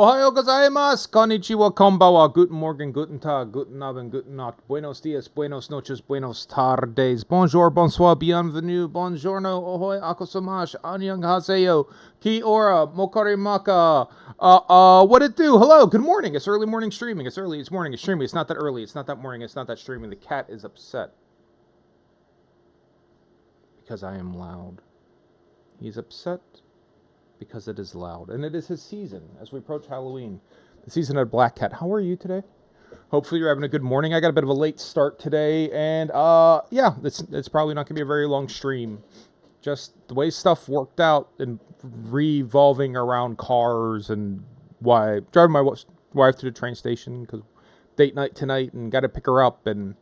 Ohayo gozaimasu, konnichiwa, konbawa, guten morgen, guten tag, guten abend, guten nacht, buenos dias, buenos noches, buenos tardes, bonjour, bonsoir, bienvenue, buongiorno, ahoy, akosamash, annyeonghaseyo, ki ora, mokarimaka, what it do? Hello, good morning, it's early morning streaming, it's morning, it's streaming, it's not that early, it's not that morning, it's not that streaming, the cat is upset. Because I am loud. He's upset because it is loud. And it is his season as we approach Halloween. The season of Black Cat. How are you today? Hopefully you're having a good morning. I got a bit of a late start today. And yeah, it's probably not going to be a very long stream. Just the way stuff worked out and revolving around cars and why driving my wife to the train station because date night tonight and got to pick her up and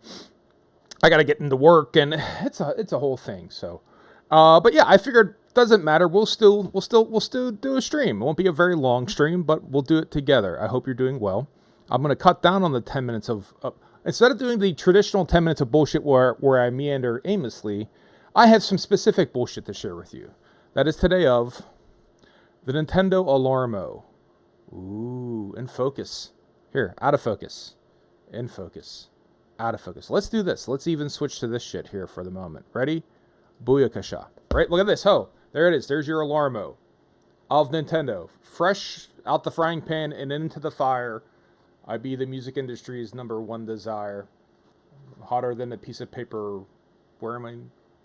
I got to get into work and it's a whole thing. So, but yeah, I figured doesn't matter. We'll still do a stream. It won't be a very long stream, but we'll do it together. I hope you're doing well. I'm going to cut down on the 10 minutes of instead of doing the traditional 10 minutes of bullshit where I meander aimlessly, I have some specific bullshit to share with you. That is today of the Nintendo Alarmo. Ooh, in focus. Here, out of focus. In focus. Out of focus. Let's do this. Let's even switch to this shit here for the moment. Ready? Booyakasha. Right? Look at this. Oh, there it is. There's your Alarmo of Nintendo. Fresh out the frying pan and into the fire. I be the music industry's #1 desire. Hotter than a piece of paper. Wearing my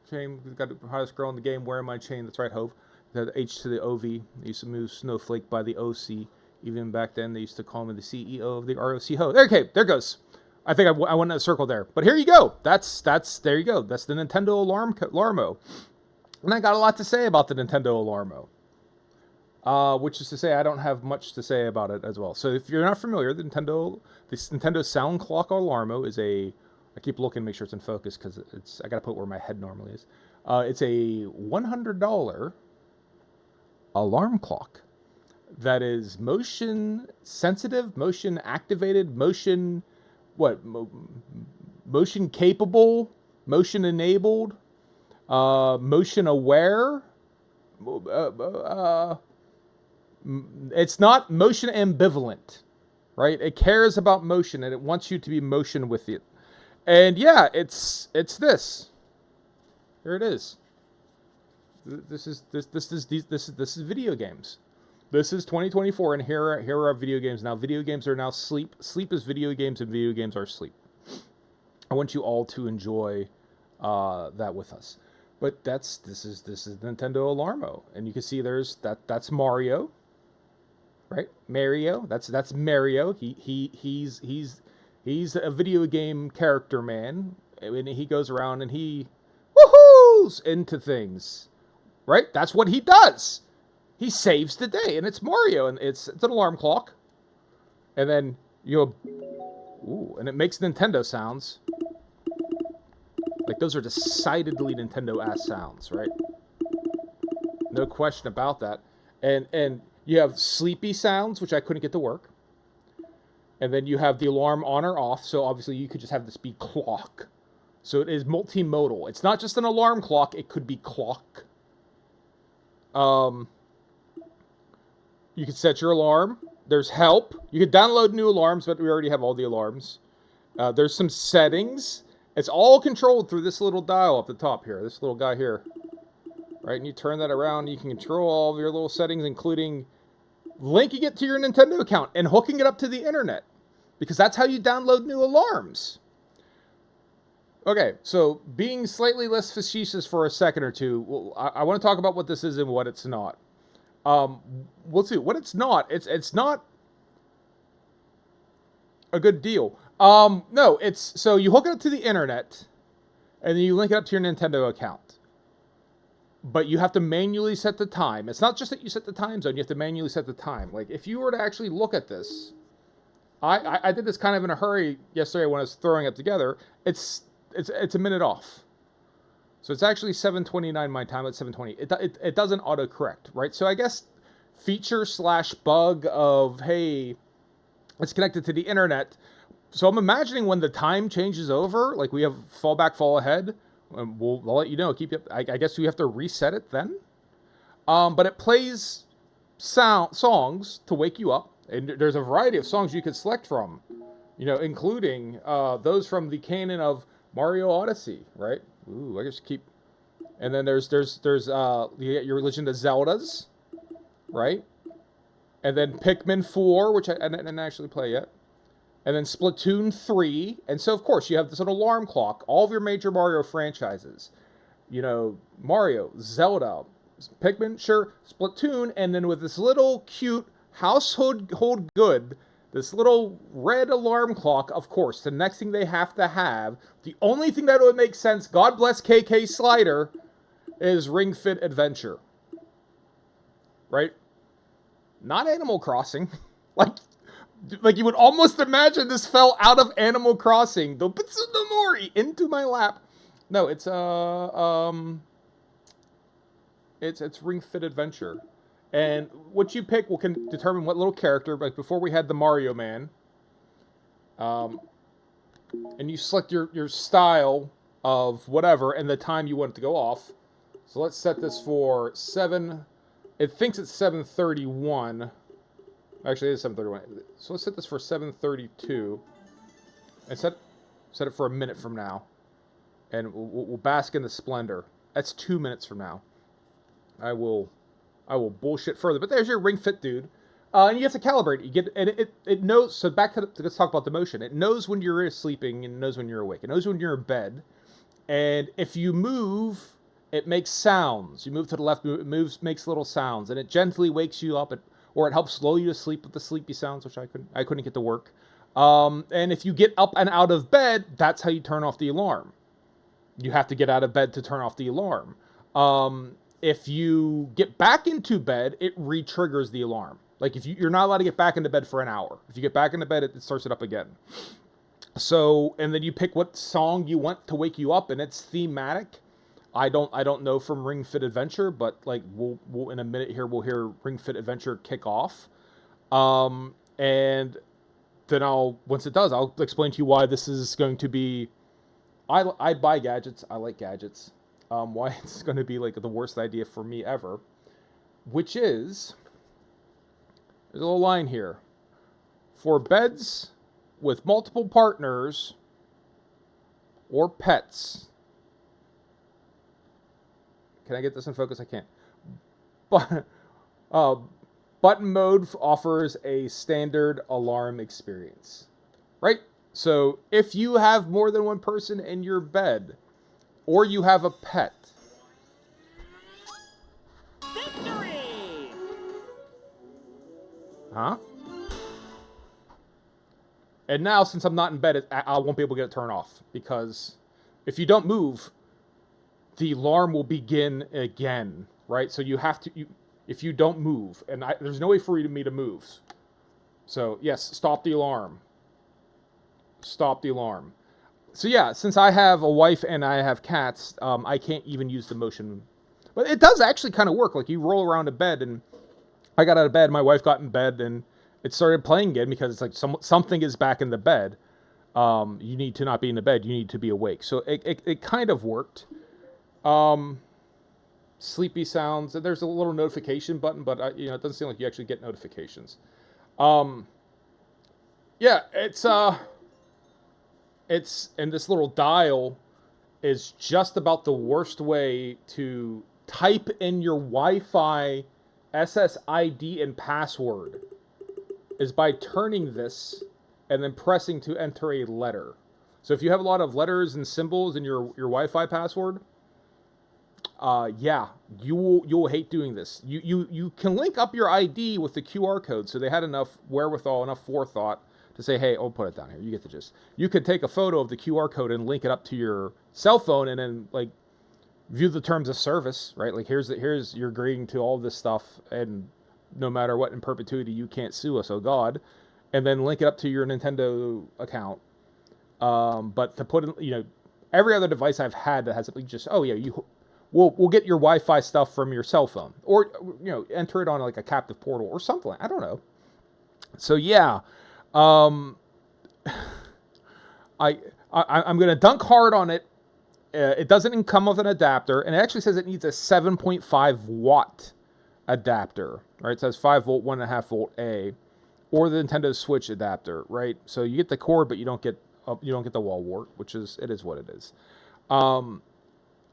chain. Got the hottest girl in the game wearing my chain. That's right, Hove. The H to the OV. They used to move Snowflake by the OC. Even back then, they used to call me the CEO of the ROC Ho. Okay, there goes. I think I went in a circle there. But here you go. There you go. That's the Nintendo Alarmo. And I got a lot to say about the Nintendo Alarmo. Which is to say, I don't have much to say about it as well. So if you're not familiar, this Nintendo Sound Clock Alarmo is I keep looking to make sure it's in focus because I got to put where my head normally is. It's a $100 alarm clock that is motion sensitive, motion activated, motion capable, motion enabled, motion aware. It's not motion ambivalent, right? It cares about motion and it wants you to be motion with it. And yeah, it's this. Here it is. This is video games. This is 2024, and here are our video games now. Video games are now sleep. Sleep is video games, and video games are sleep. I want you all to enjoy that with us. But this is Nintendo Alarmo, and you can see that's Mario, right? Mario. That's Mario. He's a video game character man, and he goes around and he woohoos into things, right? That's what he does. He saves the day, and it's Mario, and it's an alarm clock. And then and it makes Nintendo sounds. Like those are decidedly Nintendo-ass sounds, right? No question about that. And you have sleepy sounds, which I couldn't get to work. And then you have the alarm on or off, so obviously you could just have this be clock. So it is multimodal. It's not just an alarm clock, it could be clock. You can set your alarm. There's help. You can download new alarms, but we already have all the alarms. There's some settings. It's all controlled through this little dial up the top here. This little guy here. Right? And you turn that around. You can control all of your little settings, including linking it to your Nintendo account and hooking it up to the internet. Because that's how you download new alarms. Okay, so being slightly less facetious for a second or two, I want to talk about what this is and what it's not. We'll see what it's not. It's not a good deal. No, so you hook it up to the internet and then you link it up to your Nintendo account. But you have to manually set the time. It's not just that you set the time zone, you have to manually set the time. Like if you were to actually look at this, I did this kind of in a hurry yesterday when I was throwing it together. It's a minute off. So it's actually 7:29 my time at 7:20. It doesn't autocorrect, right? So I guess feature/bug of, hey, it's connected to the internet. So I'm imagining when the time changes over, like we have fall back, fall ahead, we'll let you know. I guess we have to reset it then. But it plays songs to wake you up. And there's a variety of songs you could select from, including those from the canon of Mario Odyssey, right? Ooh, I just keep. And then there's you get your Legend of Zeldas, right? And then Pikmin 4, which I didn't actually play yet. And then Splatoon 3. And so, of course, you have this little alarm clock. All of your major Mario franchises. Mario, Zelda, Pikmin, sure, Splatoon. And then with this little cute household good, this little red alarm clock, of course, the next thing they have to have, the only thing that would make sense, God bless KK Slider, is Ring Fit Adventure. Right? Not Animal Crossing. Like you would almost imagine this fell out of Animal Crossing. The Mori into my lap. No, it's Ring Fit Adventure. And what you pick can determine what little character. Like before we had the Mario Man. And you select your style of whatever and the time you want it to go off. So let's set this for 7. It thinks it's 7:31. Actually, it is 7:31. So let's set this for 7:32. And set it for a minute from now. And we'll bask in the splendor. That's 2 minutes from now. I will bullshit further. But there's your Ring Fit dude. And you have to calibrate. It knows. So back to let's talk about the motion. It knows when you're sleeping and it knows when you're awake. It knows when you're in bed. And if you move, it makes sounds. You move to the left, it makes little sounds, and it gently wakes you up. Or it helps lull you to sleep with the sleepy sounds, which I couldn't get to work. And if you get up and out of bed, that's how you turn off the alarm. You have to get out of bed to turn off the alarm. If you get back into bed, it re-triggers the alarm. Like if you're not allowed to get back into bed for an hour. If you get back into bed, it starts it up again. So, and then you pick what song you want to wake you up, and it's thematic. I don't know from Ring Fit Adventure, but like we'll in a minute here we'll hear Ring Fit Adventure kick off, and then once it does, I'll explain to you why this is going to be. I buy gadgets. I like gadgets. Why it's going to be like the worst idea for me ever, which is there's a little line here for beds with multiple partners or pets. Can I get this in focus? I can't. But button mode offers a standard alarm experience, right? So if you have more than one person in your bed, or you have a pet, victory! Huh? And now, since I'm not in bed, I won't be able to get it turned off because if you don't move, the alarm will begin again, right? So you have to, if you don't move, and there's no way for me to move. So yes, stop the alarm. Stop the alarm. So yeah, since I have a wife and I have cats, I can't even use the motion. But it does actually kind of work. Like you roll around a bed, and I got out of bed, my wife got in bed, and it started playing again because it's like something is back in the bed. You need to not be in the bed. You need to be awake. So it kind of worked. Sleepy sounds, and there's a little notification button, but it doesn't seem like you actually get notifications. Yeah, it's and this little dial is just about the worst way to type in your Wi-Fi SSID and password is by turning this and then pressing to enter a letter. So if you have a lot of letters and symbols in your Wi-Fi password, yeah, you will hate doing this. You can link up your ID with the QR code, so they had enough wherewithal, enough forethought to say, hey, I'll put it down here. You get the gist. You could take a photo of the QR code and link it up to your cell phone, and then like view the terms of service, right? Like here's you're agreeing to all this stuff, and no matter what in perpetuity, you can't sue us, oh God. And then link it up to your Nintendo account. But to put in, every other device I've had that has it, just, oh yeah, we'll get your Wi-Fi stuff from your cell phone, or enter it on like a captive portal or something. I don't know. So yeah, I'm gonna dunk hard on it. It doesn't come with an adapter, and it actually says it needs a 7.5 watt adapter. Right? It says 5 volt, 1.5 volt A, or the Nintendo Switch adapter, right? So you get the cord, but you don't get the wall wart, which is what it is. I'm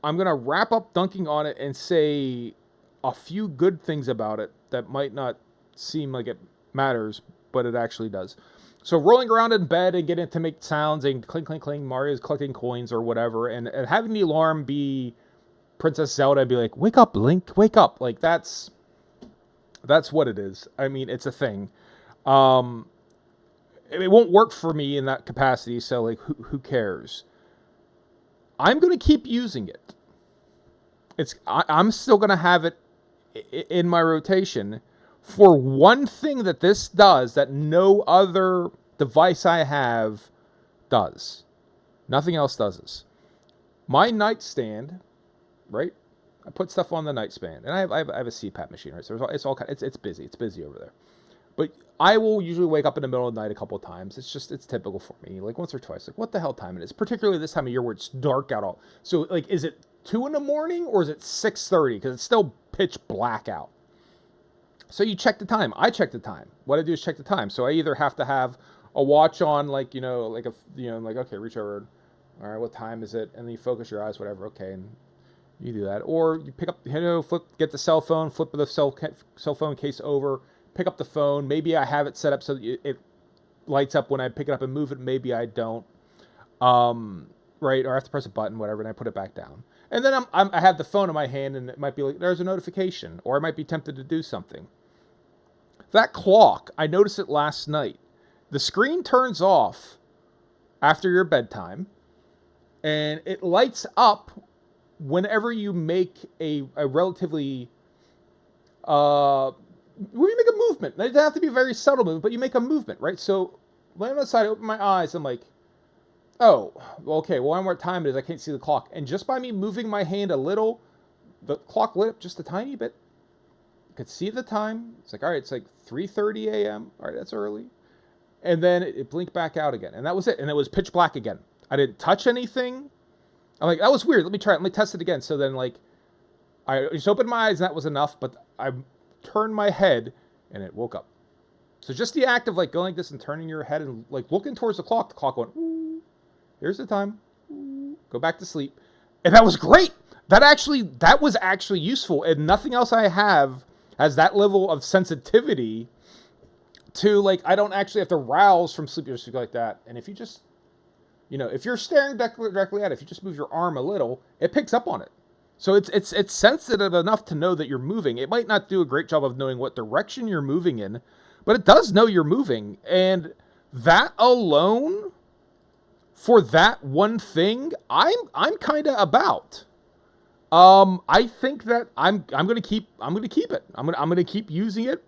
gonna wrap up dunking on it and say a few good things about it that might not seem like it matters, but it actually does. So rolling around in bed and getting to make sounds and clink, clink, clink, Mario's collecting coins or whatever, and having the alarm be Princess Zelda, be like, wake up, Link, wake up. Like, that's what it is. I mean, it's a thing. It won't work for me in that capacity, so, like, who cares? I'm going to keep using it. I'm still going to have it in my rotation for one thing that this does that no other device I have does. Nothing else does this. My nightstand, right? I put stuff on the nightstand, and I have a CPAP machine, right? So it's busy. It's busy over there. But I will usually wake up in the middle of the night a couple of times. It's typical for me, like once or twice. Like, what the hell time it is? Particularly this time of year where it's dark out. So, like, is it 2 in the morning or is it 6:30? Because it's still pitch black out. So you check the time. I check the time. What I do is check the time. So I either have to have a watch on, like, like okay, reach over. All right, what time is it? And then you focus your eyes, whatever. Okay, and you do that. Or you pick up, get the cell phone, flip the cell phone case over, pick up the phone. Maybe I have it set up so that it lights up when I pick it up and move it. Maybe I don't. Right? Or I have to press a button, whatever, and I put it back down. And then I have the phone in my hand, and it might be like, there's a notification, or I might be tempted to do something. That clock, I noticed it last night. The screen turns off after your bedtime, and it lights up whenever you make a relatively, when you make a movement. It doesn't have to be a very subtle movement, but you make a movement, right? So, laying on the side, I open my eyes, I'm like, oh, okay, well, I know what time it is, I can't see the clock. And just by me moving my hand a little, the clock lit up just a tiny bit. I could see the time. It's like, all right, it's like 3:30 a.m. All right, that's early. And then it blinked back out again. And that was it. And it was pitch black again. I didn't touch anything. I'm like, that was weird. Let me try it. Let me test it again. So then, like, I just opened my eyes and that was enough. But I turned my head and it woke up. So just the act of, like, going like this and turning your head and, like, looking towards the clock went, ooh, here's the time. Ooh, go back to sleep. And that was great. That was actually useful. And nothing else I have has that level of sensitivity to, like, I don't actually have to rouse from sleep or something like that. And if you just, if you're staring directly at it, if you just move your arm a little, it picks up on it. So it's sensitive enough to know that you're moving. It might not do a great job of knowing what direction you're moving in, but it does know you're moving. And that alone, for that one thing, I'm kind of about. I think that I'm gonna keep it. I'm gonna keep using it,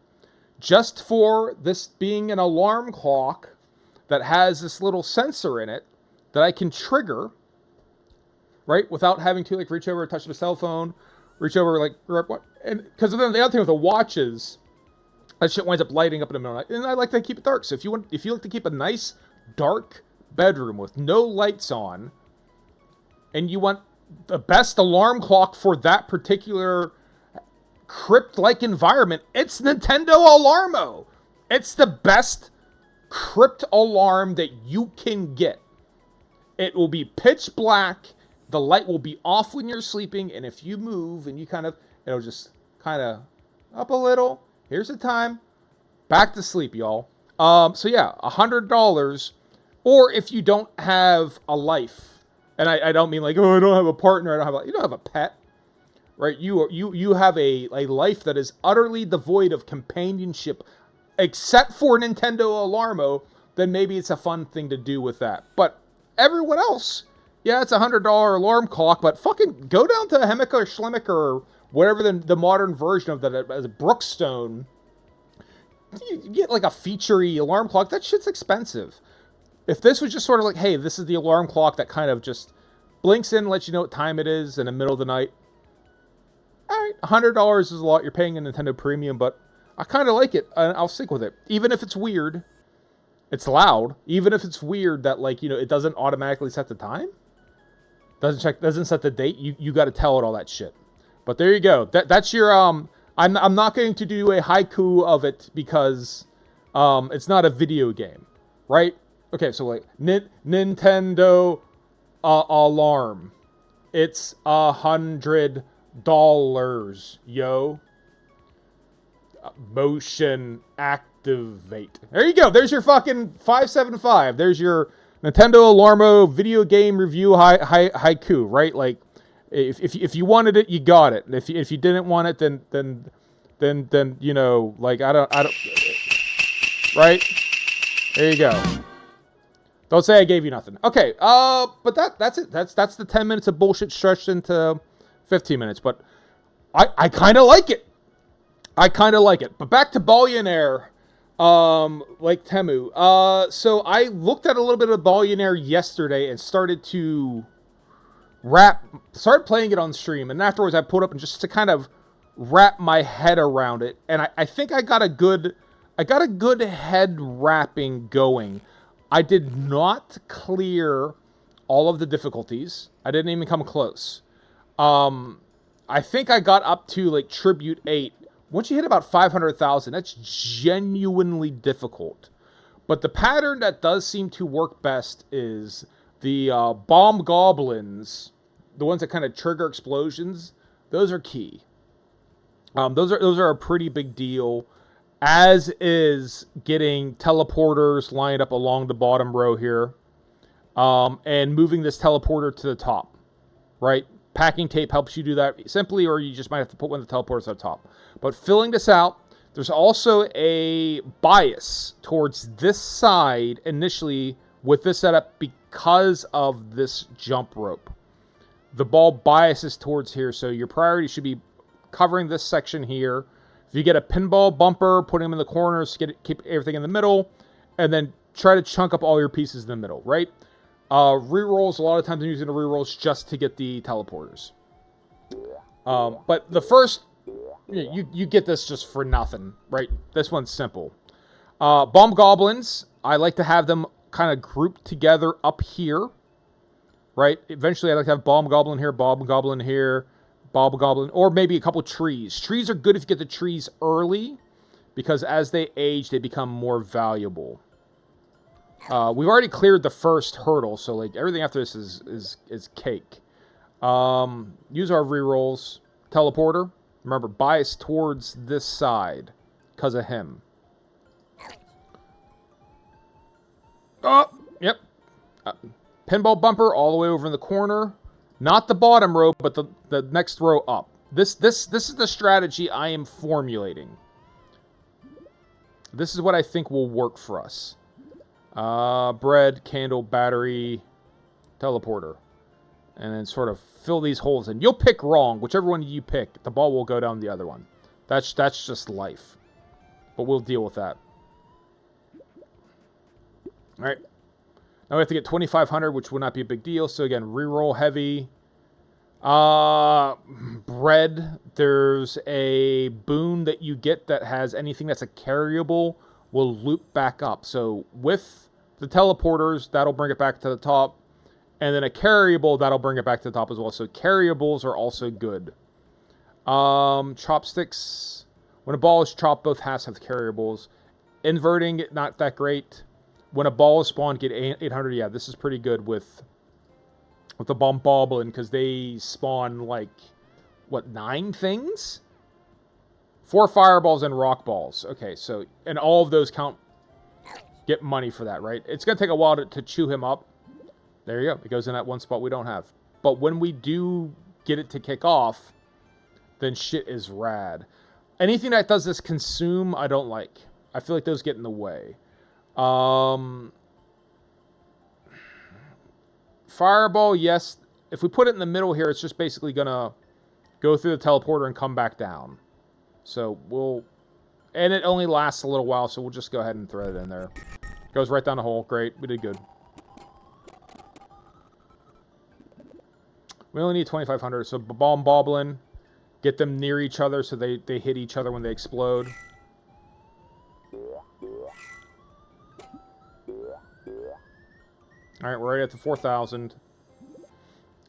just for this being an alarm clock that has this little sensor in it that I can trigger, right, without having to, like, reach over and touch the cell phone, reach over, like, and because then the other thing with the watches, that shit winds up lighting up in the middle of the night, and I like to keep it dark. So if you like to keep a nice dark bedroom with no lights on, and you want the best alarm clock for that particular crypt-like environment, it's Nintendo Alarmo. It's the best crypt alarm that you can get. It will be pitch black. The light will be off when you're sleeping, and if you move and it'll just kind of up a little. Here's the time. Back to sleep, y'all. So yeah, $100. Or if you don't have a life, and I don't mean like, oh, I don't have a partner, you don't have a pet, right? You have a life that is utterly devoid of companionship, except for Nintendo Alarmo, then maybe it's a fun thing to do with that. But everyone else, yeah, it's $100 alarm clock, but fucking go down to Hemmick or Schlemmick or whatever the modern version of that, as Brookstone. You get like a featurey alarm clock. That shit's expensive. If this was just sort of like, hey, this is the alarm clock that kind of just blinks in and lets you know what time it is in the middle of the night. All right, $100 is a lot. You're paying a Nintendo Premium, but I kind of like it, and I'll stick with it. Even if it's weird, it's loud. Even if it's weird that, like, it doesn't automatically set the time, doesn't set the date. You got to tell it all that shit. But there you go. That's your I'm not going to do a haiku of it because It's not a video game, right? Okay, so like Nintendo Alarm. It's $100, yo. Motion activate. There you go. There's your fucking 575. There's your Nintendo Alarmo video game review haiku, right? Like, if you wanted it, you got it. If you didn't want it, then you know, like I don't, right? There you go. Don't say I gave you nothing. Okay, but that's it. That's the 10 minutes of bullshit stretched into 15 minutes. But I kind of like it. I kind of like it. But back to Ballionaire, like Temu. So I looked at a little bit of Ballionaire yesterday and started playing it on stream. And afterwards I put up and just to kind of wrap my head around it. And I think I got a good head wrapping going. I did not clear all of the difficulties. I didn't even come close. I think I got up to like Tribute 8. Once you hit about 500,000, that's genuinely difficult. But the pattern that does seem to work best is the bomb goblins, the ones that kind of trigger explosions. Those are key. Those are a pretty big deal. As is getting teleporters lined up along the bottom row here, and moving this teleporter to the top, right? Packing tape helps you do that simply, or you just might have to put one of the teleporters at the top. But filling this out, there's also a bias towards this side initially with this setup because of this jump rope. The ball biases towards here, so your priority should be covering this section here. If you get a pinball bumper, put them in the corners, keep everything in the middle, and then try to chunk up all your pieces in the middle, right? Rerolls, a lot of times I'm using the rerolls just to get the teleporters. But the first, you get this just for nothing, right? This one's simple. Bomb goblins, I like to have them kind of grouped together up here, right? Eventually I like to have bomb goblin here, bomb goblin here, bomb goblin, or maybe a couple trees. Trees are good if you get the trees early, because as they age, they become more valuable. We've already cleared the first hurdle, so like everything after this is cake. Use our rerolls. Teleporter. Remember, bias towards this side because of him. Oh, yep. Pinball bumper all the way over in the corner. Not the bottom row, but the next row up. This is the strategy I am formulating. This is what I think will work for us. Bread, candle, battery, teleporter. And then sort of fill these holes in. You'll pick wrong. Whichever one you pick, the ball will go down the other one. That's just life. But we'll deal with that. Alright. Now we have to get 2,500, which would not be a big deal. So again, reroll heavy. Bread. There's a boon that you get that has anything that's a carryable will loop back up. So with the teleporters, that'll bring it back to the top. And then a carryable, that'll bring it back to the top as well. So carryables are also good. Chopsticks. When a ball is chopped, both halves have carryables. Inverting, not that great. When a ball is spawned, get 800. Yeah, this is pretty good with the Bombobblin, because they spawn, like, what, 9 things? 4 fireballs and rock balls. Okay, so, and all of those count, get money for that, right? It's going to take a while to chew him up. There you go. It goes in that one spot we don't have. But when we do get it to kick off, then shit is rad. Anything that does this consume, I don't like. I feel like those get in the way. Fireball, yes. If we put it in the middle here, it's just basically going to go through the teleporter and come back down. So we'll... And it only lasts a little while, so we'll just go ahead and throw it in there. Goes right down the hole. Great. We did good. We only need 2,500, so bomb bobbling. Get them near each other so they hit each other when they explode. Alright, we're right at the 4,000.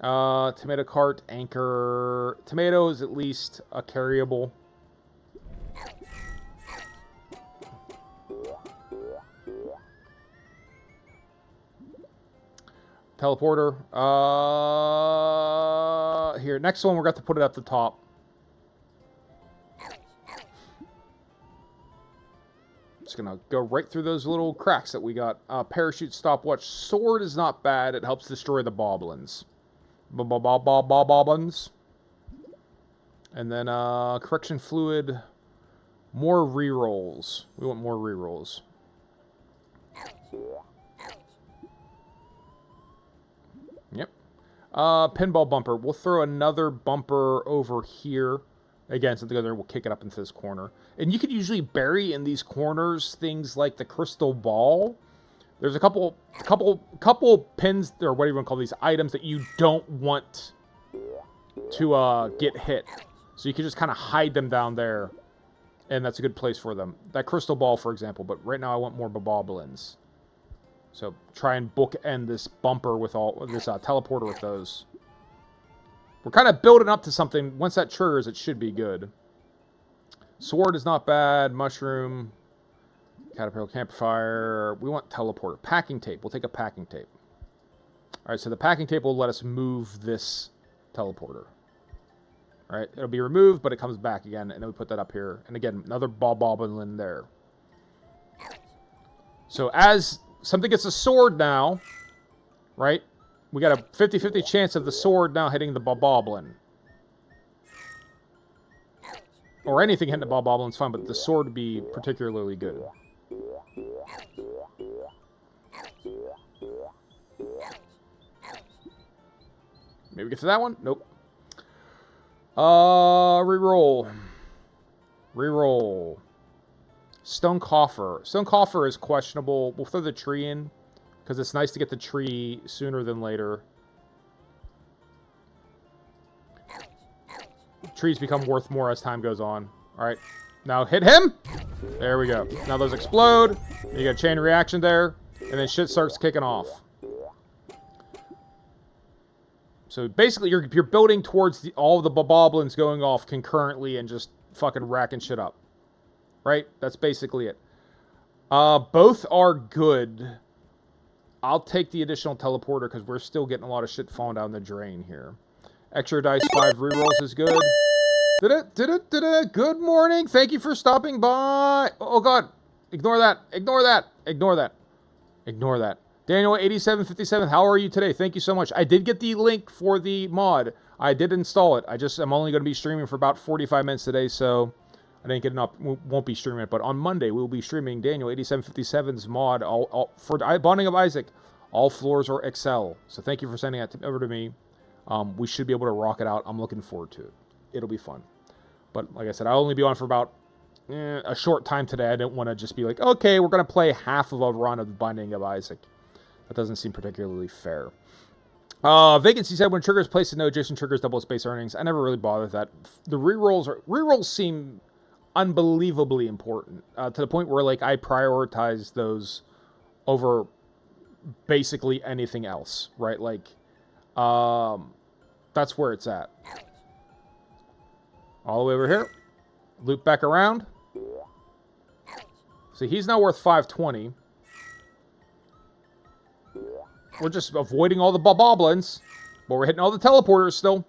Tomato cart, anchor. Tomato is at least a carryable. Teleporter. Here. Next one, we're going to have to put it at the top. Just going to go right through those little cracks that we got. Parachute, stopwatch. Sword is not bad. It helps destroy the boblins. Boblins. And then correction fluid. More rerolls. We want more rerolls. Yep. Pinball bumper. We'll throw another bumper over here. Again, something other, we'll kick it up into this corner. And you could usually bury in these corners things like the crystal ball. There's a couple pins, or whatever you want to call these, items that you don't want to get hit. So you can just kind of hide them down there. And that's a good place for them. That crystal ball, for example. But right now I want more boblins. So try and bookend this bumper with all this teleporter with those. We're kind of building up to something. Once that triggers, it should be good. Sword is not bad. Mushroom. Caterpillar campfire. We want teleporter. Packing tape. We'll take a packing tape. Alright, so the packing tape will let us move this teleporter. Alright, it'll be removed, but it comes back again. And then we put that up here. And again, another boblin there. So as something gets a sword now, right? We got a 50-50 chance of the sword now hitting the boblin. Or anything hitting the boblin's fine, but the sword would be particularly good. Maybe get to that one? Nope. Reroll. Reroll. Stone coffer. Stone coffer is questionable. We'll throw the tree in. Because it's nice to get the tree sooner than later. Trees become worth more as time goes on. Alright. Now hit him! There we go. Now those explode. You got a chain reaction there. And then shit starts kicking off. So basically you're building towards all the boblins going off concurrently and just fucking racking shit up. Right? That's basically it. Both are good. I'll take the additional teleporter because we're still getting a lot of shit falling down the drain here. Extra dice, 5 rerolls is good. Did it? Good morning. Thank you for stopping by. Oh, God. Ignore that. Ignore that. Ignore that. Ignore that. Daniel 8757, how are you today? Thank you so much. I did get the link for the mod. I did install it. I'm only going to be streaming for about 45 minutes today, so I didn't get enough. We won't be streaming it, but on Monday we will be streaming Daniel 8757's mod for Bonding of Isaac. All floors are Excel. So thank you for sending that over to me. We should be able to rock it out. I'm looking forward to it. It'll be fun. But like I said, I'll only be on for about a short time today. I didn't want to just be like, okay, we're going to play half of a run of Binding of Isaac. That doesn't seem particularly fair. Vacancy said when triggers placed in no adjacent triggers double space earnings. I never really bothered with that. The rerolls seem unbelievably important to the point where like I prioritize those over basically anything else, right? Like that's where it's at. All the way over here, loop back around. See, he's now worth 520. We're just avoiding all the boblins, but we're hitting all the teleporters still.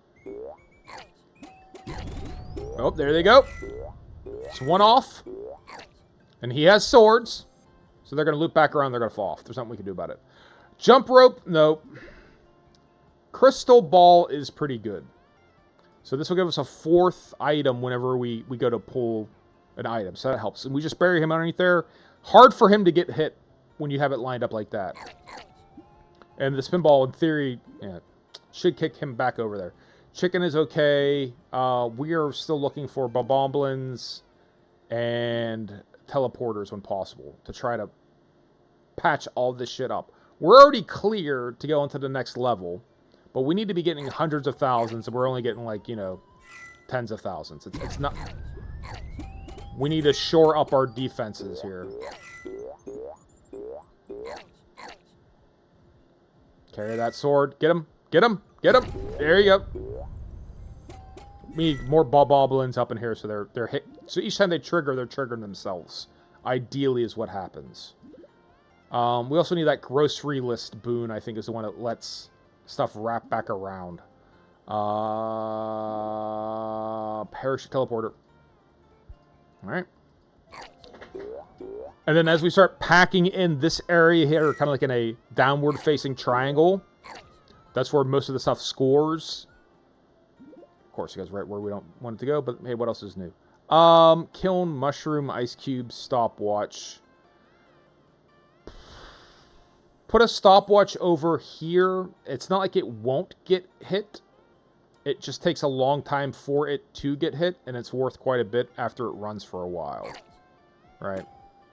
Oh, there they go. It's one off. And he has swords. So they're going to loop back around. They're going to fall off. There's nothing we can do about it. Jump rope. Nope. Crystal ball is pretty good. So this will give us a 4th item whenever we go to pull an item. So that helps. And we just bury him underneath there. Hard for him to get hit when you have it lined up like that. And the spin ball, in theory, should kick him back over there. Chicken is okay. We are still looking for boblins and teleporters when possible to try to patch all this shit up. We're already clear to go into the next level, but we need to be getting hundreds of thousands, and we're only getting like, tens of thousands. It's not... We need to shore up our defenses here. Carry that sword. Get him. Get him. Get him. There you go. We need more boblins up in here so they're hit. So each time they trigger, they're triggering themselves. Ideally is what happens. We also need that grocery list boon, I think, is the one that lets stuff wrap back around. Parachute teleporter. Alright. And then as we start packing in this area here, kind of like in a downward-facing triangle, that's where most of the stuff scores. Of course, you guys right where we don't want it to go, but hey, what else is new? Kiln, mushroom, ice cube, stopwatch. Put a stopwatch over here. It's not like it won't get hit. It just takes a long time for it to get hit, and it's worth quite a bit after it runs for a while. Right?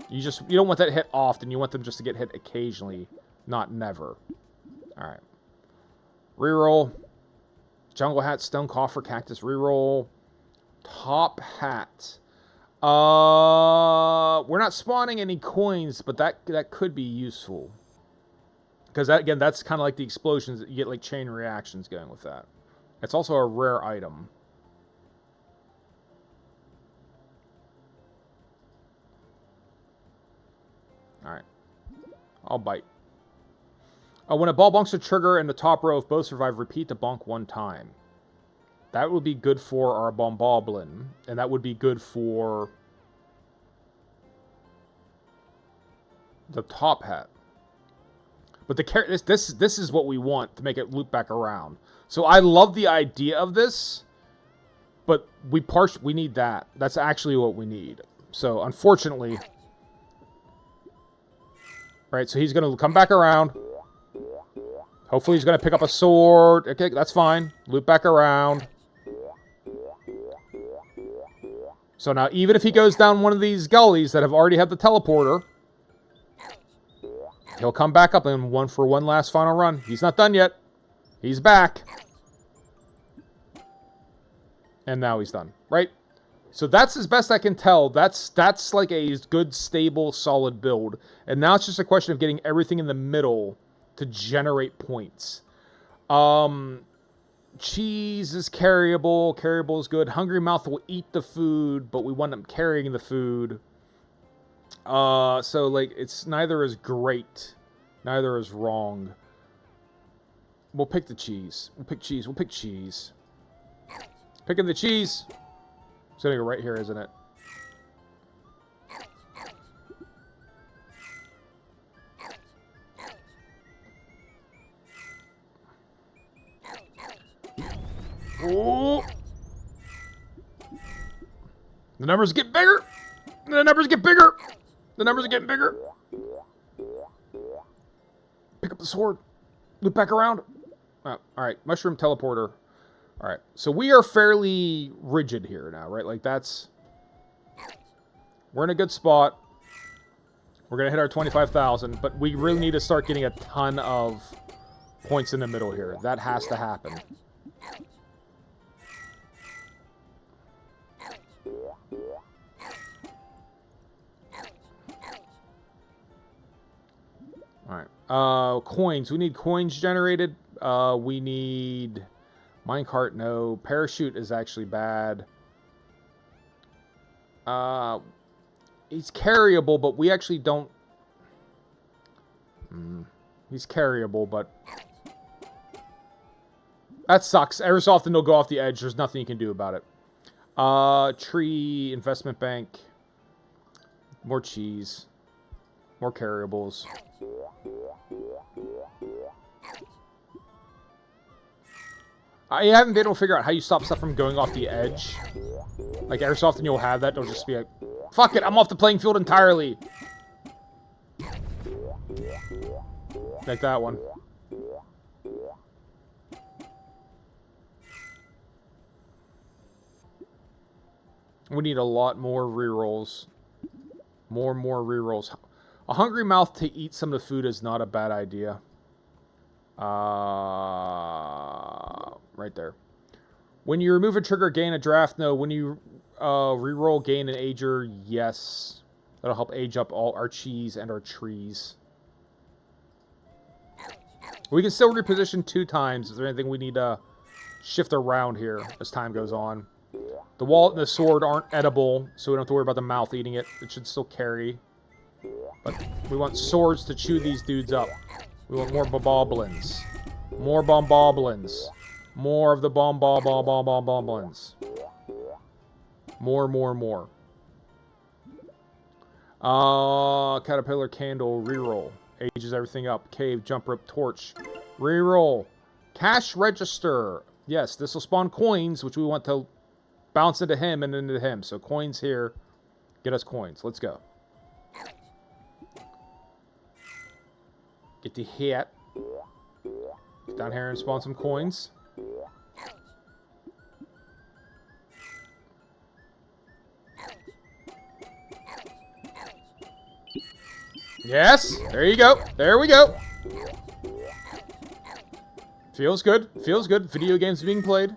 You don't want that hit often. You want them just to get hit occasionally, not never. Alright. Reroll. Jungle hat, stone coffer, cactus, reroll. Top hat. We're not spawning any coins, but that could be useful. Because, again, that's kind of like the explosions that you get, like, chain reactions going with that. It's also a rare item. Alright. I'll bite. When a ball bonks a trigger in the top row, if both survive, repeat the bonk one time. That would be good for our Bomboblin. And that would be good for the top hat. But this is what we want to make it loop back around. So I love the idea of this, but we need that. That's actually what we need. So unfortunately, right? So he's gonna come back around. Hopefully he's gonna pick up a sword. Okay, that's fine. Loop back around. So now even if he goes down one of these gullies that have already had the teleporter, he'll come back up and for one last final run. He's not done yet. He's back. And now he's done. Right? So that's as best I can tell. That's like a good, stable, solid build. And now it's just a question of getting everything in the middle to generate points. Cheese is carryable. Carryable is good. Hungry Mouth will eat the food, but we want him carrying the food. So, like, it's neither is great, neither is wrong. We'll pick the cheese. We'll pick cheese. We'll pick cheese. Picking the cheese. It's gonna go right here, isn't it? Ooh. The numbers get bigger. The numbers get bigger. The numbers are getting bigger. Pick up the sword. Loop back around. Oh, alright, mushroom teleporter. Alright, so we are fairly rigid here now, right? Like, we're in a good spot. We're going to hit our 25,000, but we really need to start getting a ton of points in the middle here. That has to happen. Alright. Coins. We need coins generated. We need minecart. No. Parachute is actually bad. He's carryable, but we actually don't... He's carryable, but... That sucks. Every so often they'll go off the edge. There's nothing you can do about it. Tree, investment bank. More cheese. More carryables. I haven't been able to figure out how you stop stuff from going off the edge. Like, every so often you'll have that. It'll just be like, fuck it, I'm off the playing field entirely. Like that one. We need a lot more rerolls. More rerolls. A hungry mouth to eat some of the food is not a bad idea. Right there. When you remove a trigger, gain a draft. No. When you reroll, gain an ager. Yes. That'll help age up all our cheese and our trees. We can still reposition 2 times. Is there anything we need to shift around here as time goes on? The wallet and the sword aren't edible, so we don't have to worry about the mouth eating it. It should still carry. But we want swords to chew these dudes up. We want more boboblins. More bomboblins. More of the bomboblins. More. Caterpillar candle, reroll. Ages everything up. Cave, jump rope, torch. Reroll. Cash register. Yes, this will spawn coins, which we want to bounce into him and into him. So coins here. Get us coins. Let's go. Get the hit. Get down here and spawn some coins. Yes! There you go. There we go. Feels good. Feels good. Video games being played.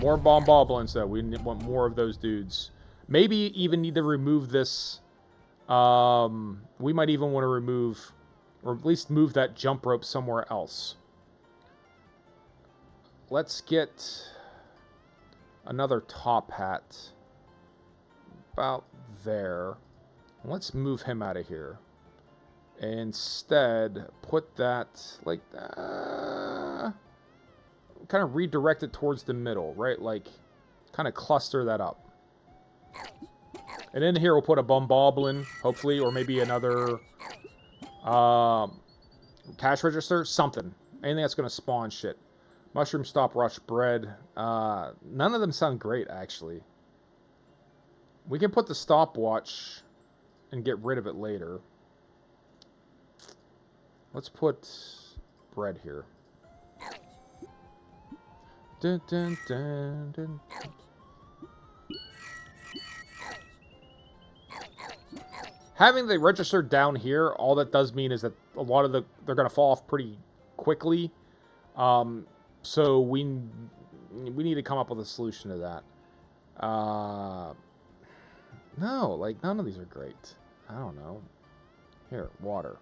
More bomboblins, though. We want more of those dudes. Maybe even need to remove this. We might even want to remove, or at least move that jump rope somewhere else. Let's get another top hat. About there. Let's move him out of here. Instead, put that like kind of redirect it towards the middle, right? Like, kind of cluster that up. And in here, we'll put a bomboblin, hopefully, or maybe another cash register, something. Anything that's going to spawn shit. Mushroom stopwatch bread. None of them sound great, actually. We can put the stopwatch and get rid of it later. Let's put bread here. Dun, dun, dun, dun. Having the register down here, all that does mean is that a lot of they're going to fall off pretty quickly. So we need to come up with a solution to that. No, like, none of these are great. I don't know. Here, water.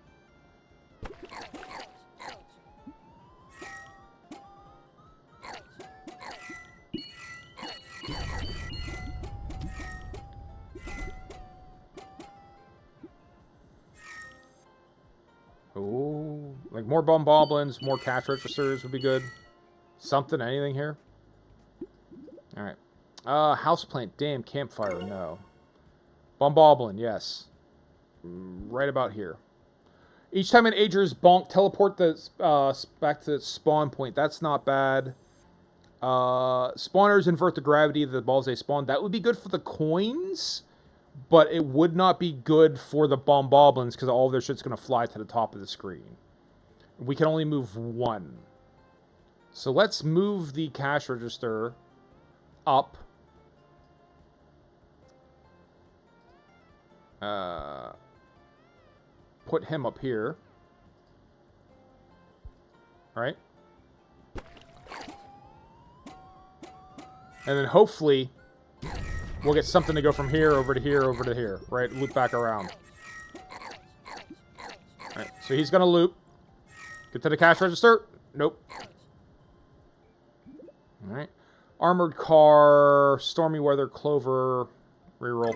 Ooh, like more bomboblins, more cash registers would be good. Something, anything here? Alright. Houseplant, damn, campfire, no. Bomboblin, yes. Right about here. Each time an ager is bonked, teleport the back to the spawn point. That's not bad. Spawners invert the gravity of the balls they spawn. That would be good for the coins, but it would not be good for the bomboblins because all of their shit's going to fly to the top of the screen. We can only move one. So let's move the cash register up. Put him up here. Right? And then hopefully we'll get something to go from here over to here over to here. Right? Loop back around. Alright, so he's gonna loop. Get to the cash register. Nope. Alright. Armored car, stormy weather, clover, reroll.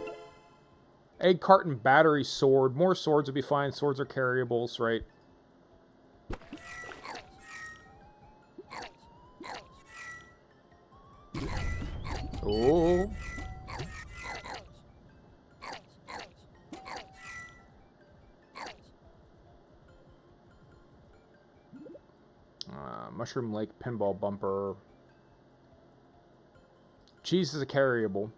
Egg carton, battery, sword. More swords would be fine. Swords are carryables, right? Oh. Mushroom Lake, pinball bumper. Cheese is a carryable.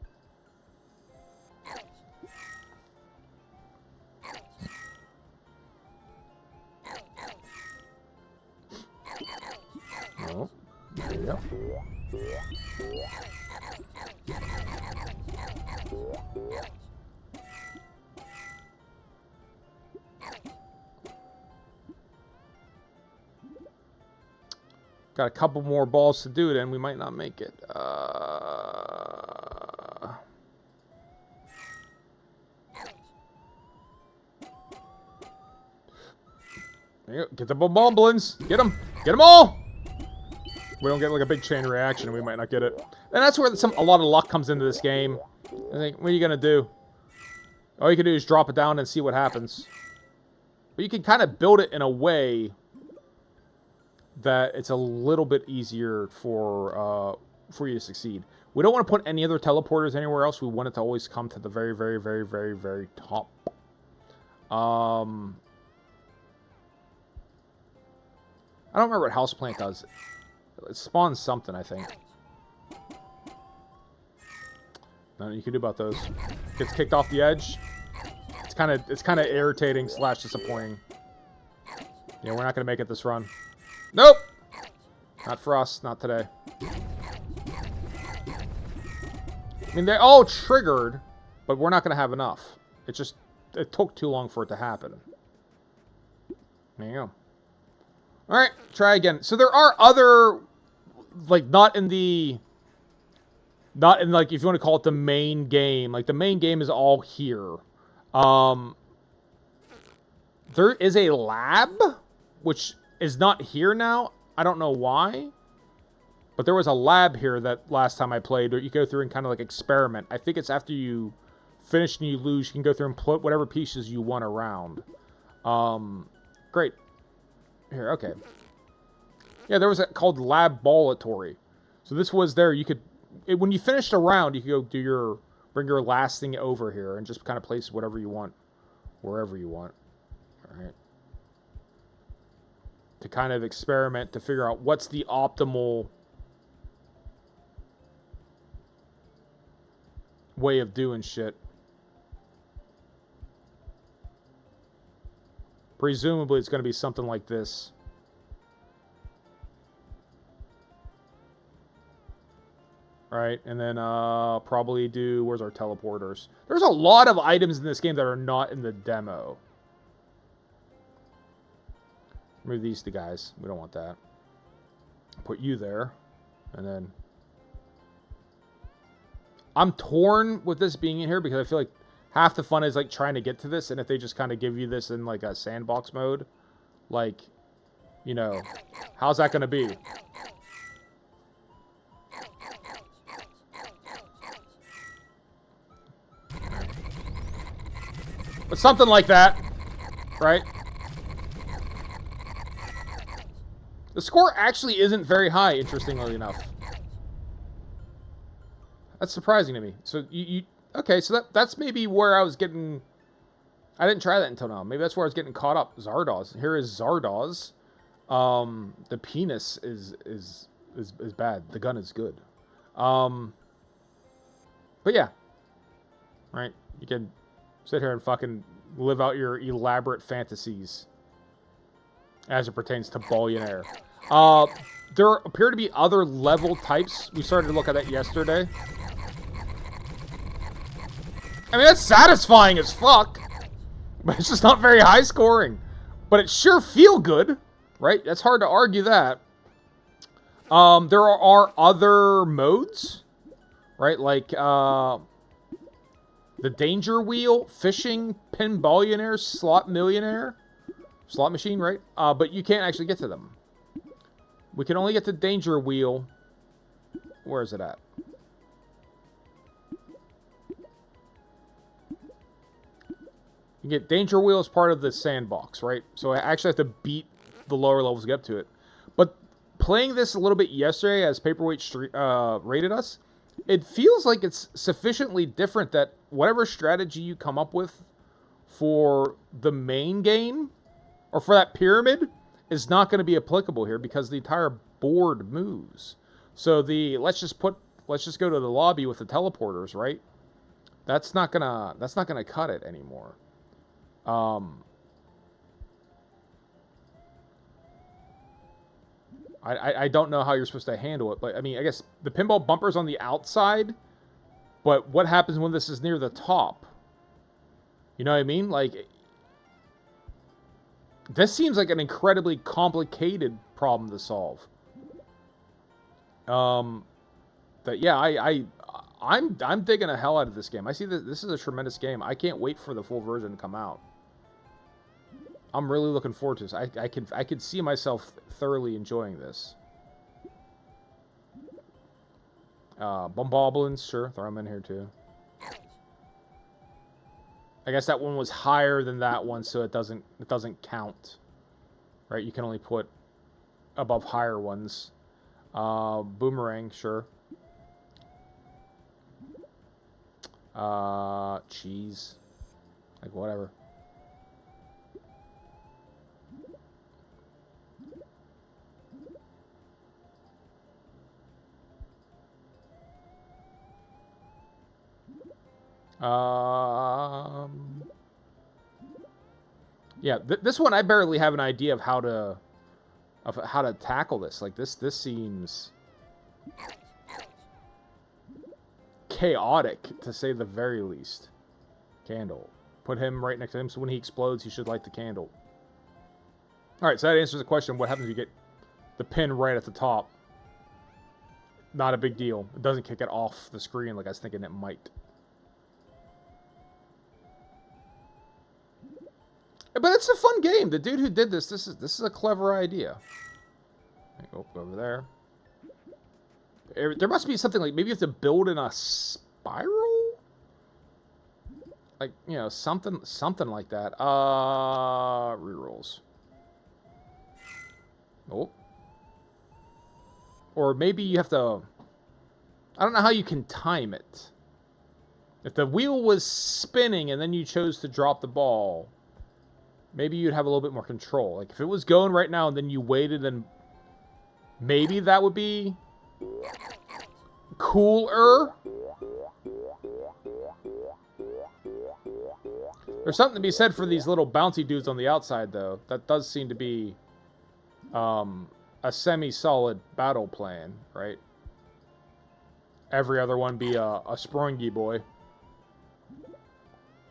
Oh, there you go. Got a couple more balls to do it, and we might not make it. There you go. Get the bomboblins. Get them. Get them all. We don't get like a big chain reaction, and we might not get it. And that's where a lot of luck comes into this game. I think, what are you going to do? All you can do is drop it down and see what happens. But you can kind of build it in a way that it's a little bit easier for you to succeed. We don't want to put any other teleporters anywhere else. We want it to always come to the very, very, very, very, very top. I don't remember what houseplant does. It spawns something, I think. Nothing you can do about those. Gets kicked off the edge. It's kind of irritating / disappointing. Yeah, we're not gonna make it this run. Nope. Not for us. Not today. I mean, they all triggered, but we're not gonna have enough. It took too long for it to happen. There you go. All right, try again. So there are other, like, not in like, if you want to call it the main game. Like, the main game is all here. There is a lab, which is not here now. I don't know why. But there was a lab here that last time I played, where you go through and kind of like experiment. I think it's after you finish and you lose, you can go through and put whatever pieces you want around. Great. Here, okay. Yeah, there was a called Laboratory. So this was there. You could, when you finished a round, you could go do bring your last thing over here and just kind of place whatever you want, wherever you want. All right. To kind of experiment to figure out what's the optimal way of doing shit. Presumably it's going to be something like this. Right, and then probably do... Where's our teleporters? There's a lot of items in this game that are not in the demo. Remove these two guys. We don't want that. Put you there. And then... I'm torn with this being in here because I feel like half the fun is like trying to get to this, and if they just kind of give you this in like a sandbox mode, like, you know, how's that going to be? But something like that, right? The score actually isn't very high, interestingly enough. That's surprising to me. So okay, so that's maybe where I was getting... I didn't try that until now. Maybe that's where I was getting caught up. Zardoz. Here is Zardoz. The penis is bad. The gun is good. But yeah. Right? You can sit here and fucking live out your elaborate fantasies as it pertains to Ballionaire. There appear to be other level types. We started to look at that yesterday. I mean, that's satisfying as fuck. But it's just not very high scoring. But it sure feel good. Right? That's hard to argue that. There are other modes. Right? Like, the Danger Wheel, Fishing, Pin Ballionaire, Slot Millionaire. Slot Machine, right? But you can't actually get to them. We can only get to Danger Wheel. Where is it at? You get Danger Wheel as part of the sandbox, right? So I actually have to beat the lower levels to get up to it. But playing this a little bit yesterday as Paperweight rated us, it feels like it's sufficiently different that whatever strategy you come up with for the main game, or for that pyramid, is not going to be applicable here because the entire board moves. So let's just go to the lobby with the teleporters, right? That's not gonna cut it anymore. I don't know how you're supposed to handle it, but I mean, I guess the pinball bumper's on the outside, but what happens when this is near the top? You know what I mean? Like, this seems like an incredibly complicated problem to solve. But yeah, I'm digging the hell out of this game. I see that this is a tremendous game. I can't wait for the full version to come out. I'm really looking forward to this. I could see myself thoroughly enjoying this. Bomboblins, sure, throw them in here too. I guess that one was higher than that one, so it doesn't count. Right? You can only put above higher ones. Boomerang, sure. Cheese. Like, whatever. Yeah, this one I barely have an idea of how to tackle this. Like, this seems chaotic, to say the very least. Candle. Put him right next to him, so when he explodes, he should light the candle. Alright, so that answers the question. What happens if you get the pin right at the top? Not a big deal. It doesn't kick it off the screen like I was thinking it might. But it's a fun game. The dude who did this is a clever idea. Oh, go over there. There must be something like, maybe you have to build in a spiral? Like, you know, something like that. Rerolls. Oh. Or maybe you have to... I don't know how you can time it. If the wheel was spinning and then you chose to drop the ball, maybe you'd have a little bit more control. Like, if it was going right now and then you waited, and maybe that would be cooler. There's something to be said for these little bouncy dudes on the outside, though. That does seem to be a semi-solid battle plan, right? Every other one be a springy boy.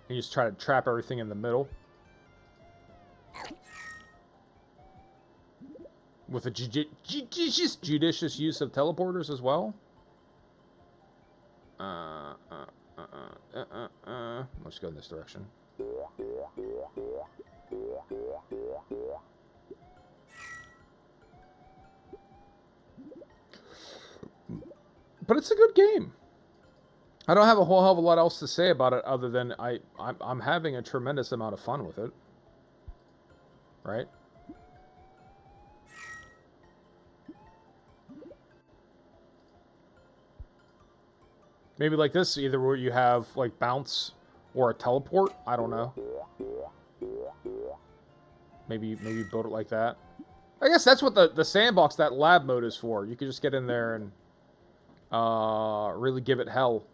You just try to trap everything in the middle. With a judicious use of teleporters as well. Let's go in this direction. But it's a good game. I don't have a whole hell of a lot else to say about it other than I'm having a tremendous amount of fun with it. Right? Maybe like this, either where you have like bounce or a teleport. I don't know. Maybe build it like that. I guess that's what the sandbox, that lab mode is for. You can just get in there and really give it hell.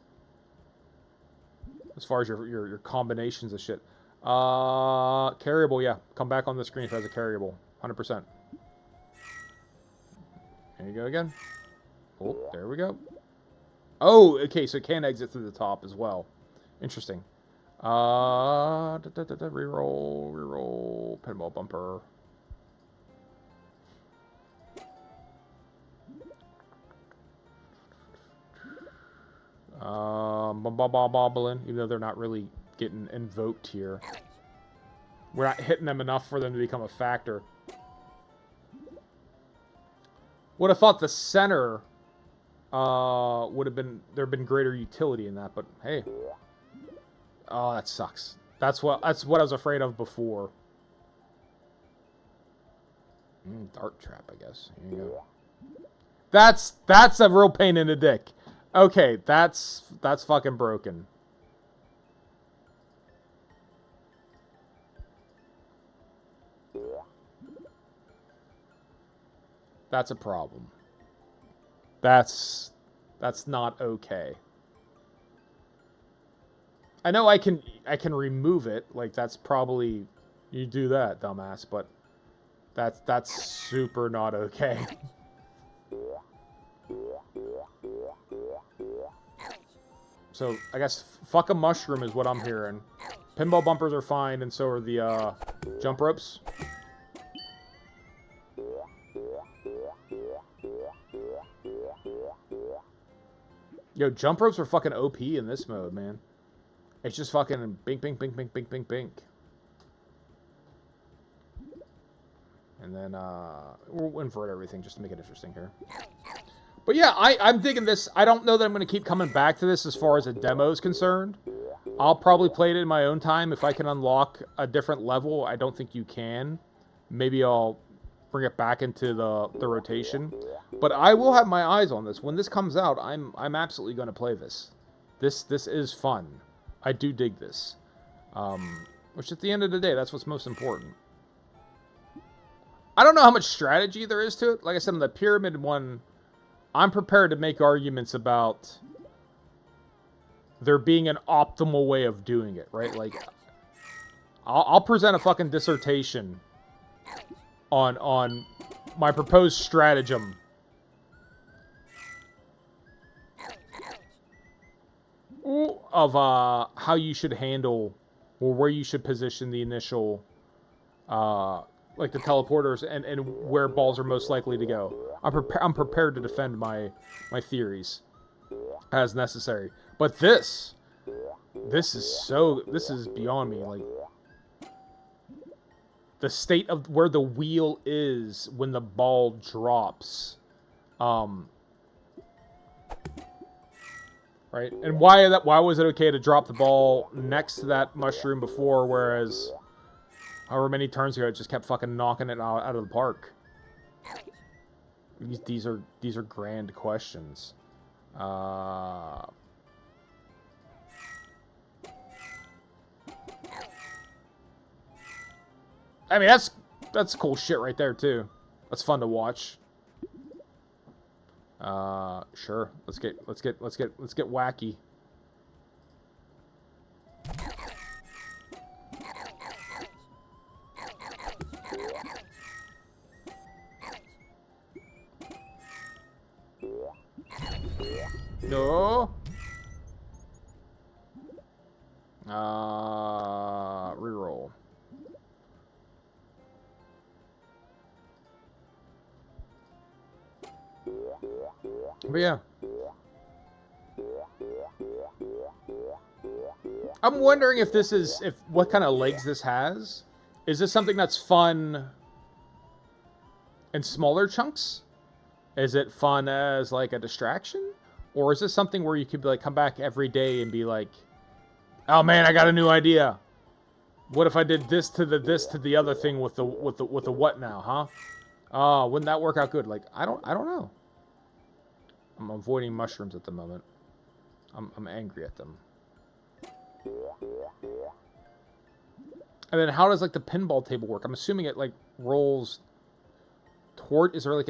As far as your combinations of shit. Carryable, yeah. Come back on the screen if it has a carryable. 100%. There you go again. Oh, there we go. Oh, okay, so it can exit through the top as well. Interesting. Reroll, pinball bumper. Bobbling, even though they're not really getting invoked here. We're not hitting them enough for them to become a factor. Would have thought the center would have been, there'd been greater utility in that, but hey. Oh, that sucks. That's what I was afraid of before. Dart trap, I guess. Here you go. That's a real pain in the dick. Okay, that's fucking broken. That's a problem. That's not okay. I know I can remove it. Like, that's probably, you do that, dumbass, but that's super not okay. So, I guess fuck a mushroom is what I'm hearing. Pinball bumpers are fine, and so are the jump ropes. Yo, jump ropes are fucking OP in this mode, man. It's just fucking bink, bink, bink, bink, bink, bink, bink. And then, we'll invert everything just to make it interesting here. But yeah, I'm digging this. I don't know that I'm going to keep coming back to this as far as a demo is concerned. I'll probably play it in my own time if I can unlock a different level. I don't think you can. Maybe I'll bring it back into the rotation. But I will have my eyes on this. When this comes out, I'm absolutely going to play this. This is fun. I do dig this. Which at the end of the day, that's what's most important. I don't know how much strategy there is to it. Like I said, on the pyramid one, I'm prepared to make arguments about there being an optimal way of doing it, right? Like, I'll present a fucking dissertation on my proposed stratagem of how you should handle or where you should position the initial like the teleporters and where balls are most likely to go. I'm prepared to defend my theories as necessary. But this is beyond me. Like, the state of where the wheel is when the ball drops. Right? And why was it okay to drop the ball next to that mushroom before, whereas however many turns ago it just kept fucking knocking it out of the park? These are grand questions. I mean, that's cool shit right there too. That's fun to watch. Sure. Let's get wacky. No. Reroll. But yeah. I'm wondering if this is, what kind of legs this has. Is this something that's fun in smaller chunks? Is it fun as like a distraction? Or is this something where you could like come back every day and be like, oh man, I got a new idea. What if I did this to the other thing with the what now, huh? Oh, wouldn't that work out good? Like, I don't know. I'm avoiding mushrooms at the moment. I'm angry at them. And then how does like the pinball table work? I'm assuming it like rolls toward. Is there like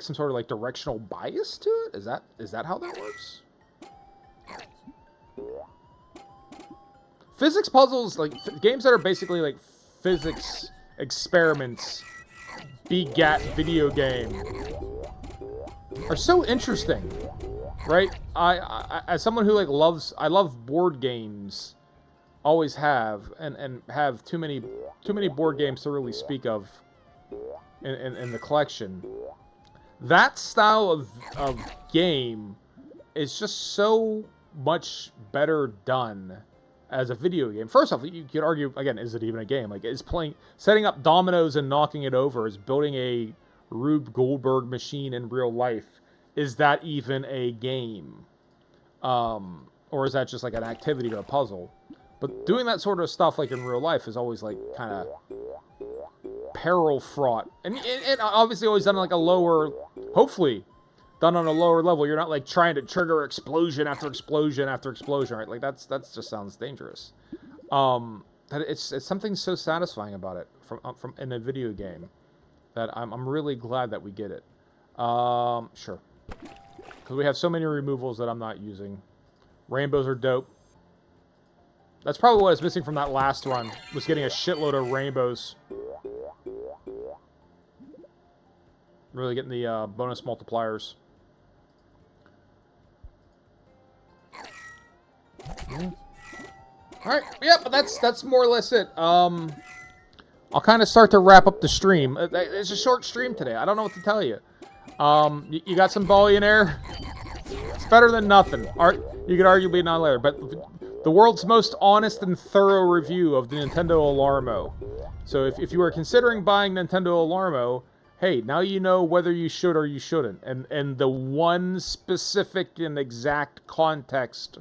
some sort of like directional bias to it? Is that how that works? Physics puzzles, like games that are basically like physics experiments begat video game, are so interesting, right? I as someone who like I love board games, always have, and have too many board games to really speak of in the collection. That style of game is just so much better done as a video game. First off, you could argue, again, is it even a game? Like, setting up dominoes and knocking it over, is building a Rube Goldberg machine in real life. Is that even a game? Or is that just like an activity or a puzzle? But doing that sort of stuff like in real life is always like kind of peril fraught. And obviously always done on like a lower, hopefully done on a lower level. You're not like trying to trigger explosion after explosion after explosion, right? Like that's just sounds dangerous. That it's something so satisfying about it from in a video game that I'm really glad that we get it. Sure. Because we have so many removals that I'm not using. Rainbows are dope. That's probably what I was missing from that last run, was getting a shitload of rainbows. Really getting the bonus multipliers. Alright, yeah, but that's more or less it. I'll kind of start to wrap up the stream. It's a short stream today. I don't know what to tell you. You got some Ballionaire? It's better than nothing. You could arguably not later, but the world's most honest and thorough review of the Nintendo Alarmo. So if you are considering buying Nintendo Alarmo, hey, now you know whether you should or you shouldn't. And the one specific and exact context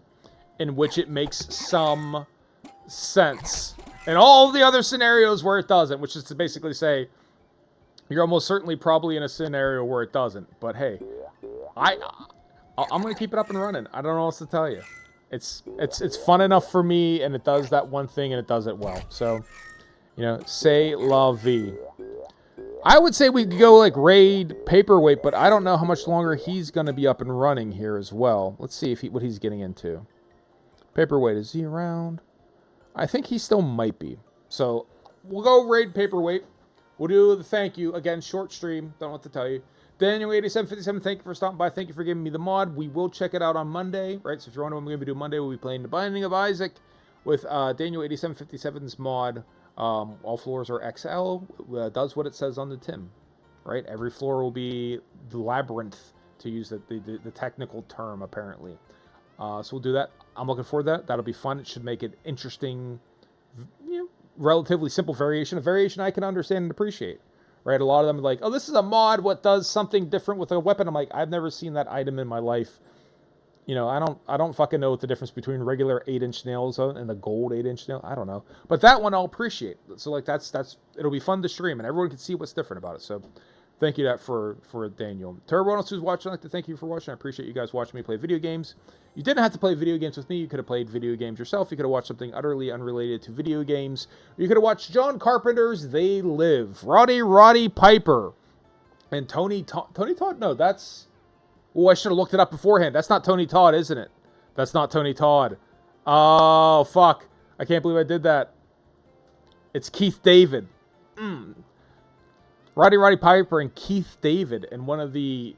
in which it makes some sense. And all the other scenarios where it doesn't, which is to basically say, you're almost certainly probably in a scenario where it doesn't. But hey, I'm going to keep it up and running. I don't know what else to tell you. It's fun enough for me, and it does that one thing, and it does it well. So, you know, say la vie. I would say we could go like raid Paperweight, but I don't know how much longer he's going to be up and running here as well. Let's see what he's getting into. Paperweight, is he around? I think he still might be. So we'll go raid Paperweight. We'll do the thank you. Again, short stream. Don't know what to tell you. Daniel8757, thank you for stopping by. Thank you for giving me the mod. We will check it out on Monday, right? So if you're wondering what we're going to do Monday, we'll be playing The Binding of Isaac with Daniel8757's mod. All floors are XL. Does what it says on the tin, right? Every floor will be the labyrinth, to use the technical term, apparently. So we'll do that. I'm looking forward to that. That'll be fun. It should make it interesting, you know, relatively simple variation. A variation I can understand and appreciate, right? A lot of them are like, oh, this is a mod. What does something different with a weapon? I'm like, I've never seen that item in my life. You know, I don't fucking know what the difference between regular 8-inch nails and the gold 8-inch nail. I don't know. But that one I'll appreciate. So like that's it'll be fun to stream and everyone can see what's different about it. So thank you for Daniel. To everyone else who's watching, I'd like to thank you for watching. I appreciate you guys watching me play video games. You didn't have to play video games with me. You could have played video games yourself. You could have watched something utterly unrelated to video games. You could have watched John Carpenter's They Live, Roddy Piper, and Tony Todd. No, that's... Oh, I should have looked it up beforehand. That's not Tony Todd, isn't it? That's not Tony Todd. Oh, fuck. I can't believe I did that. It's Keith David. Roddy Piper and Keith David in one of the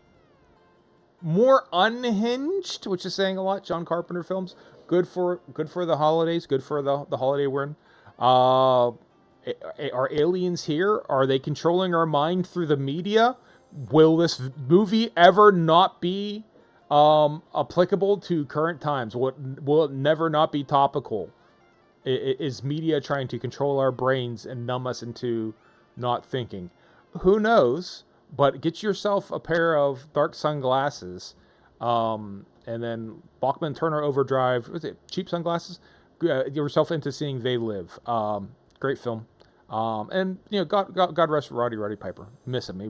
more unhinged, which is saying a lot, John Carpenter films. Good for the holidays. Good for the holiday we're in. Are aliens here? Are they controlling our mind through the media? Will this movie ever not be applicable to current times? Will it never not be topical? Is media trying to control our brains and numb us into not thinking? Who knows? But get yourself a pair of dark sunglasses, and then Bachman Turner Overdrive. Was it cheap sunglasses? Get yourself into seeing They Live. Great film. And you know, God rest Roddy Piper. Miss him.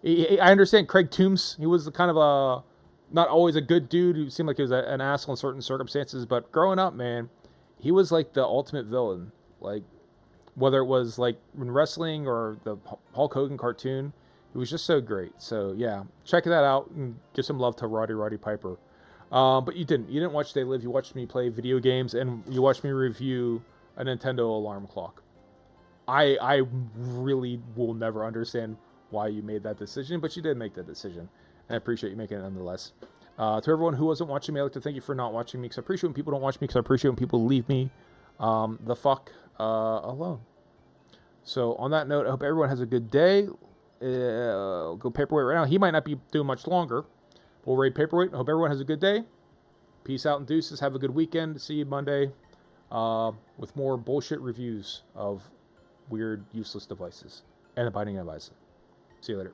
I understand Craig Toombs. He was the kind of a not always a good dude who seemed like he was an asshole in certain circumstances. But growing up, man, he was like the ultimate villain. Like whether it was like in wrestling or the Hulk Hogan cartoon, it was just so great. So yeah, check that out and give some love to Roddy Piper. But you didn't watch They Live. You watched me play video games and you watched me review a Nintendo alarm clock. I really will never understand why you made that decision, but you did make that decision, and I appreciate you making it nonetheless. To everyone who wasn't watching me, I'd like to thank you for not watching me, because I appreciate when people don't watch me, because I appreciate when people leave me the fuck alone. So on that note, I hope everyone has a good day. Go Paperweight right now. He might not be doing much longer. We'll raid Paperweight. I hope everyone has a good day. Peace out and deuces. Have a good weekend. See you Monday with more bullshit reviews of weird, useless devices and the Binding of Isaac. See you later.